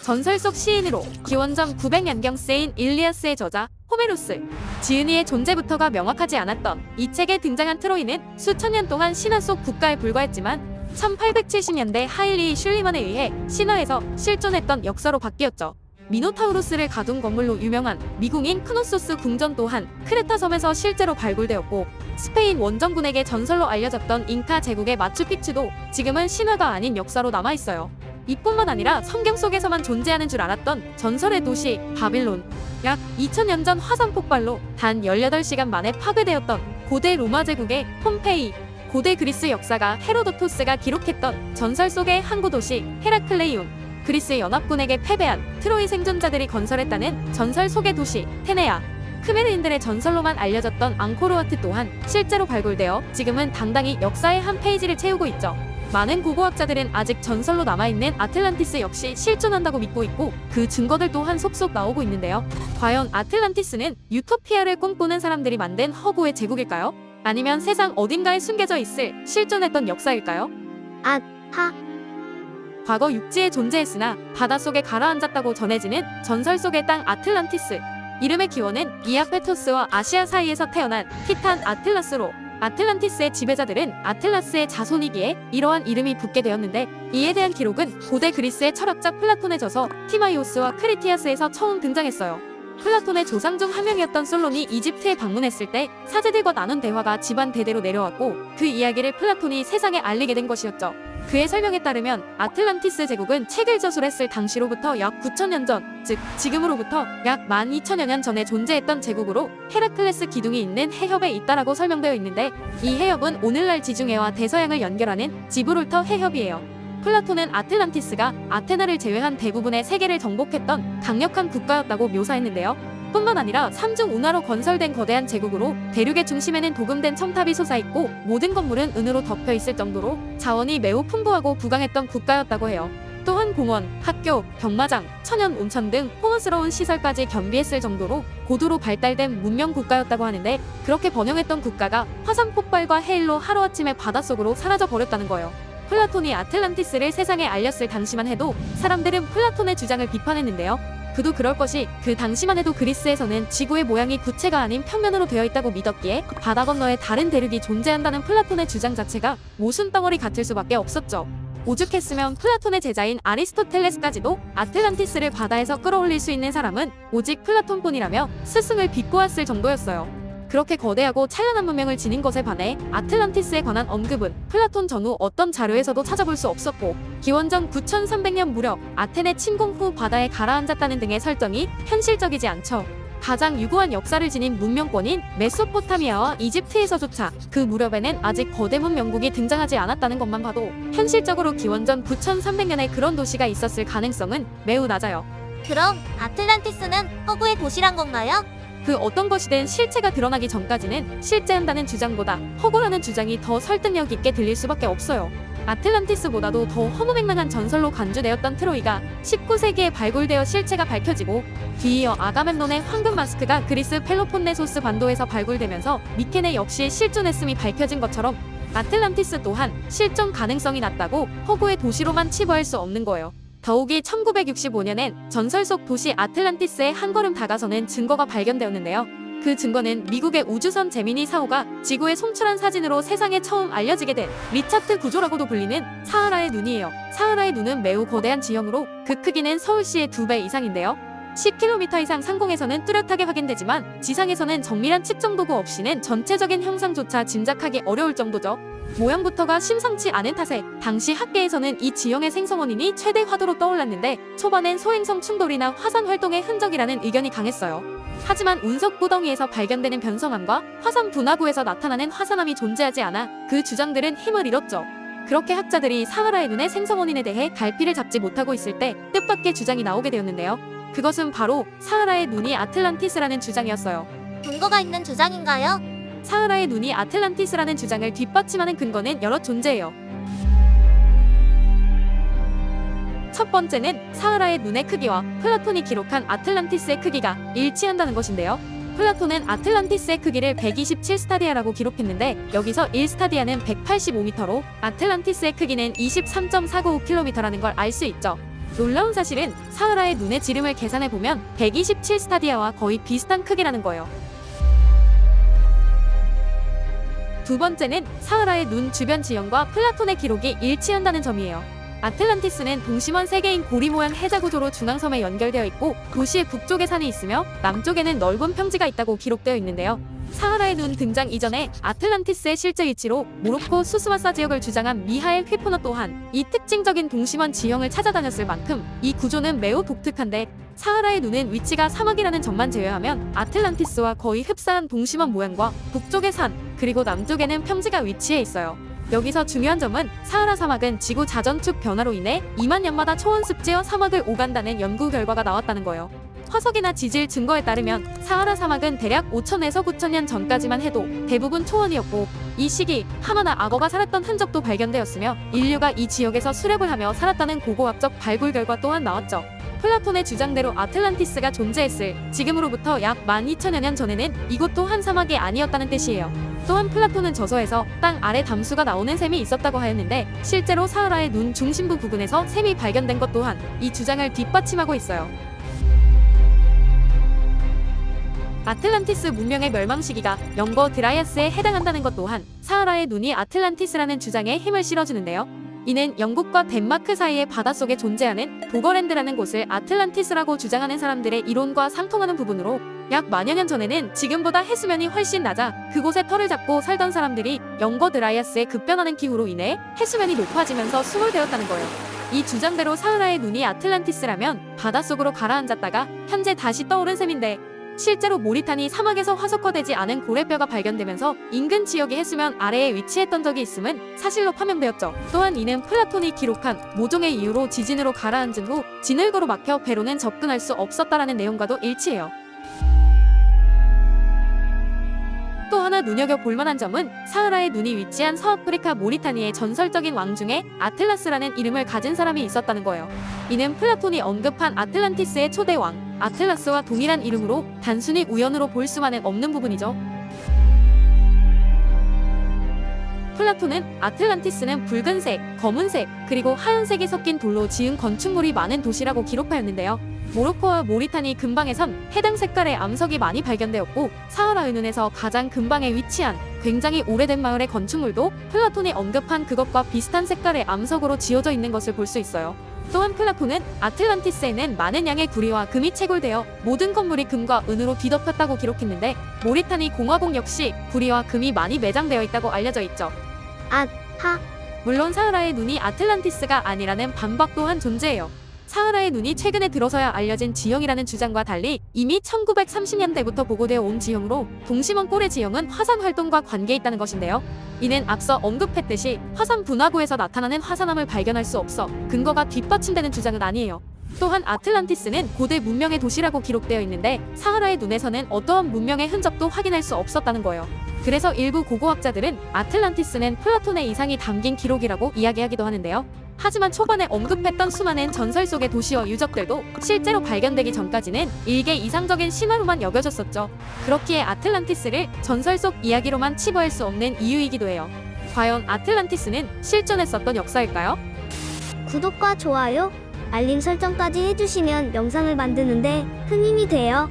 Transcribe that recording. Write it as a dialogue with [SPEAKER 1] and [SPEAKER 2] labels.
[SPEAKER 1] 전설 속 시인으로 기원전 900년경세인 일리아스의 저자 호메로스, 지은이의 존재부터가 명확하지 않았던 이 책에 등장한 트로이는 수천 년 동안 신화 속 국가에 불과했지만 1870년대 하일리 슐리만에 의해 신화에서 실존했던 역사로 바뀌었죠. 미노타우로스를 가둔 건물로 유명한 미궁인 크노소스 궁전 또한 크레타 섬에서 실제로 발굴되었고, 스페인 원정군에게 전설로 알려졌던 잉카 제국의 마추픽추도 지금은 신화가 아닌 역사로 남아있어요. 이뿐만 아니라 성경 속에서만 존재하는 줄 알았던 전설의 도시 바빌론, 약 2000년 전 화산 폭발로 단 18시간 만에 파괴되었던 고대 로마 제국의 폼페이, 고대 그리스 역사가 헤로도토스가 기록했던 전설 속의 항구 도시 헤라클레이온, 그리스 연합군에게 패배한 트로이 생존자들이 건설했다는 전설 속의 도시 테네아, 크메르인들의 전설로만 알려졌던 앙코르와트 또한 실제로 발굴되어 지금은 당당히 역사의 한 페이지를 채우고 있죠. 많은 고고학자들은 아직 전설로 남아있는 아틀란티스 역시 실존한다고 믿고 있고, 그 증거들 또한 속속 나오고 있는데요. 과연 아틀란티스는 유토피아를 꿈꾸는 사람들이 만든 허구의 제국일까요? 아니면 세상 어딘가에 숨겨져 있을 실존했던 역사일까요? 과거 육지에 존재했으나 바닷속에 가라앉았다고 전해지는 전설 속의 땅 아틀란티스. 이름의 기원은 이아페토스와 아시아 사이에서 태어난 티탄 아틀라스로, 아틀란티스의 지배자들은 아틀라스의 자손이기에 이러한 이름이 붙게 되었는데, 이에 대한 기록은 고대 그리스의 철학자 플라톤의 저서 티마이오스와 크리티아스에서 처음 등장했어요. 플라톤의 조상 중 한 명이었던 솔론이 이집트에 방문했을 때 사제들과 나눈 대화가 집안 대대로 내려왔고, 그 이야기를 플라톤이 세상에 알리게 된 것이었죠. 그의 설명에 따르면 아틀란티스 제국은 책을 저술했을 당시로부터 약 9000년 전, 즉 지금으로부터 약 12000여 년 전에 존재했던 제국으로 헤라클레스 기둥이 있는 해협에 있다라고 설명되어 있는데, 이 해협은 오늘날 지중해와 대서양을 연결하는 지브롤터 해협이에요. 플라톤은 아틀란티스가 아테나를 제외한 대부분의 세계를 정복했던 강력한 국가였다고 묘사했는데요. 뿐만 아니라 산중 운하로 건설된 거대한 제국으로 대륙의 중심에는 도금된 첨탑이 솟아있고 모든 건물은 은으로 덮여 있을 정도로 자원이 매우 풍부하고 부강했던 국가였다고 해요. 또한 공원, 학교, 병마장, 천연 온천 등 호화스러운 시설까지 겸비했을 정도로 고도로 발달된 문명 국가였다고 하는데, 그렇게 번영했던 국가가 화산 폭발과 해일로 하루아침에 바닷속으로 사라져 버렸다는 거예요. 플라톤이 아틀란티스를 세상에 알렸을 당시만 해도 사람들은 플라톤의 주장을 비판했는데요. 그도 그럴 것이, 그 당시만 해도 그리스에서는 지구의 모양이 구체가 아닌 평면으로 되어 있다고 믿었기에 바다 건너에 다른 대륙이 존재한다는 플라톤의 주장 자체가 모순덩어리 같을 수밖에 없었죠. 오죽했으면 플라톤의 제자인 아리스토텔레스까지도 아틀란티스를 바다에서 끌어올릴 수 있는 사람은 오직 플라톤뿐이라며 스승을 비꼬았을 정도였어요. 그렇게 거대하고 찬란한 문명을 지닌 것에 반해 아틀란티스에 관한 언급은 플라톤 전후 어떤 자료에서도 찾아볼 수 없었고, 기원전 9300년 무렵 아테네 침공 후 바다에 가라앉았다는 등의 설정이 현실적이지 않죠. 가장 유구한 역사를 지닌 문명권인 메소포타미아와 이집트에서조차 그 무렵에는 아직 거대 문명국이 등장하지 않았다는 것만 봐도 현실적으로 기원전 9300년에 그런 도시가 있었을 가능성은 매우 낮아요.
[SPEAKER 2] 그럼 아틀란티스는 허구의 도시란 건가요?
[SPEAKER 1] 그 어떤 것이든 실체가 드러나기 전까지는 실제한다는 주장보다 허구라는 주장이 더 설득력 있게 들릴 수밖에 없어요. 아틀란티스보다도 더 허무맹랑한 전설로 간주되었던 트로이가 19세기에 발굴되어 실체가 밝혀지고, 뒤이어 아가멤논의 황금 마스크가 그리스 펠로폰네소스 반도에서 발굴되면서 미케네 역시 실존했음이 밝혀진 것처럼 아틀란티스 또한 실존 가능성이 낮다고 허구의 도시로만 치부할 수 없는 거예요. 더욱이 1965년엔 전설 속 도시 아틀란티스에 한 걸음 다가서는 증거가 발견되었는데요. 그 증거는 미국의 우주선 제미니 4호가 지구에 송출한 사진으로 세상에 처음 알려지게 된 리차트 구조라고도 불리는 사하라의 눈이에요. 사하라의 눈은 매우 거대한 지형으로 그 크기는 서울시의 2배 이상인데요. 10km 이상 상공에서는 뚜렷하게 확인되지만 지상에서는 정밀한 측정 도구 없이는 전체적인 형상조차 짐작하기 어려울 정도죠. 모양부터가 심상치 않은 탓에 당시 학계에서는 이 지형의 생성 원인이 최대 화두로 떠올랐는데, 초반엔 소행성 충돌이나 화산 활동의 흔적이라는 의견이 강했어요. 하지만 운석 구덩이에서 발견되는 변성암과 화산 분화구에서 나타나는 화산암이 존재하지 않아 그 주장들은 힘을 잃었죠. 그렇게 학자들이 사하라의 눈의 생성 원인에 대해 갈피를 잡지 못하고 있을 때 뜻밖의 주장이 나오게 되었는데요. 그것은 바로 사하라의 눈이 아틀란티스라는 주장이었어요.
[SPEAKER 2] 근거가 있는 주장인가요?
[SPEAKER 1] 사하라의 눈이 아틀란티스라는 주장을 뒷받침하는 근거는 여러 존재해요. 첫 번째는 사하라의 눈의 크기와 플라톤이 기록한 아틀란티스의 크기가 일치한다는 것인데요. 플라톤은 아틀란티스의 크기를 127스타디아라고 기록했는데, 여기서 1스타디아는 185m로 아틀란티스의 크기는 23.495km라는 걸 알 수 있죠. 놀라운 사실은 사하라의 눈의 지름을 계산해보면 127 스타디아와 거의 비슷한 크기라는 거예요. 두 번째는 사하라의 눈 주변 지형과 플라톤의 기록이 일치한다는 점이에요. 아틀란티스는 동심원 3개인 고리 모양 해자 구조로 중앙섬에 연결되어 있고 도시의 북쪽에 산이 있으며 남쪽에는 넓은 평지가 있다고 기록되어 있는데요. 사하라의 눈 등장 이전에 아틀란티스의 실제 위치로 모로코 수스마사 지역을 주장한 미하엘 휘포너 또한 이 특징적인 동심원 지형을 찾아다녔을 만큼 이 구조는 매우 독특한데, 사하라의 눈은 위치가 사막이라는 점만 제외하면 아틀란티스와 거의 흡사한 동심원 모양과 북쪽의 산, 그리고 남쪽에는 평지가 위치해 있어요. 여기서 중요한 점은 사하라 사막은 지구 자전축 변화로 인해 2만 년마다 초원 습지어 사막을 오간다는 연구 결과가 나왔다는 거예요. 화석이나 지질 증거에 따르면 사하라 사막은 대략 5천에서 9천년 전까지만 해도 대부분 초원이었고, 이 시기 하마나 악어가 살았던 흔적도 발견되었으며 인류가 이 지역에서 수렵을 하며 살았다는 고고학적 발굴 결과 또한 나왔죠. 플라톤의 주장대로 아틀란티스가 존재했을 지금으로부터 약 12,000여 년 전에는 이곳 또한 사막이 아니었다는 뜻이에요. 또한 플라톤은 저서에서 땅 아래 담수가 나오는 샘이 있었다고 하였는데, 실제로 사하라의 눈 중심부 부근에서 샘이 발견된 것 또한 이 주장을 뒷받침하고 있어요. 아틀란티스 문명의 멸망 시기가 영거 드라이아스에 해당한다는 것 또한 사하라의 눈이 아틀란티스라는 주장에 힘을 실어주는데요. 이는 영국과 덴마크 사이의 바닷속에 존재하는 도거랜드라는 곳을 아틀란티스라고 주장하는 사람들의 이론과 상통하는 부분으로, 약 만여 년 전에는 지금보다 해수면이 훨씬 낮아 그곳에 터를 잡고 살던 사람들이 영거 드라이아스의 급변하는 기후로 인해 해수면이 높아지면서 수몰되었다는 거예요. 이 주장대로 사하라의 눈이 아틀란티스라면 바닷속으로 가라앉았다가 현재 다시 떠오른 셈인데, 실제로 모리타니 사막에서 화석화되지 않은 고래뼈가 발견되면서 인근 지역의 해수면 아래에 위치했던 적이 있음은 사실로 판명되었죠. 또한 이는 플라톤이 기록한 모종의 이유로 지진으로 가라앉은 후 진흙으로 막혀 배로는 접근할 수 없었다라는 내용과도 일치해요. 또 하나 눈여겨볼 만한 점은 사하라의 눈이 위치한 서아프리카 모리타니의 전설적인 왕 중에 아틀라스라는 이름을 가진 사람이 있었다는 거예요. 이는 플라톤이 언급한 아틀란티스의 초대 왕 아틀라스와 동일한 이름으로 단순히 우연으로 볼 수만은 없는 부분이죠. 플라톤은 아틀란티스는 붉은색, 검은색, 그리고 하얀색이 섞인 돌로 지은 건축물이 많은 도시라고 기록하였는데요. 모로코와 모리타니 근방에선 해당 색깔의 암석이 많이 발견되었고, 사하라의 눈에서 가장 근방에 위치한 굉장히 오래된 마을의 건축물도 플라톤이 언급한 그것과 비슷한 색깔의 암석으로 지어져 있는 것을 볼 수 있어요. 또한 플라톤은 아틀란티스에는 많은 양의 구리와 금이 채굴되어 모든 건물이 금과 은으로 뒤덮였다고 기록했는데, 모리타니 공화국 역시 구리와 금이 많이 매장되어 있다고 알려져 있죠. 물론 사하라의 눈이 아틀란티스가 아니라는 반박 또한 존재해요. 사하라의 눈이 최근에 들어서야 알려진 지형이라는 주장과 달리 이미 1930년대부터 보고되어 온 지형으로, 동심원 꼴의 지형은 화산 활동과 관계 있다는 것인데요. 이는 앞서 언급했듯이 화산 분화구에서 나타나는 화산암을 발견할 수 없어 근거가 뒷받침되는 주장은 아니에요. 또한 아틀란티스는 고대 문명의 도시라고 기록되어 있는데, 사하라의 눈에서는 어떠한 문명의 흔적도 확인할 수 없었다는 거예요. 그래서 일부 고고학자들은 아틀란티스는 플라톤의 이상이 담긴 기록이라고 이야기하기도 하는데요. 하지만 초반에 언급했던 수많은 전설 속의 도시와 유적들도 실제로 발견되기 전까지는 일개 이상적인 신화로만 여겨졌었죠. 그렇기에 아틀란티스를 전설 속 이야기로만 치부할 수 없는 이유이기도 해요. 과연 아틀란티스는 실존했었던 역사일까요?
[SPEAKER 3] 구독과 좋아요, 알림 설정까지 해주시면 영상을 만드는데 큰 힘이 돼요.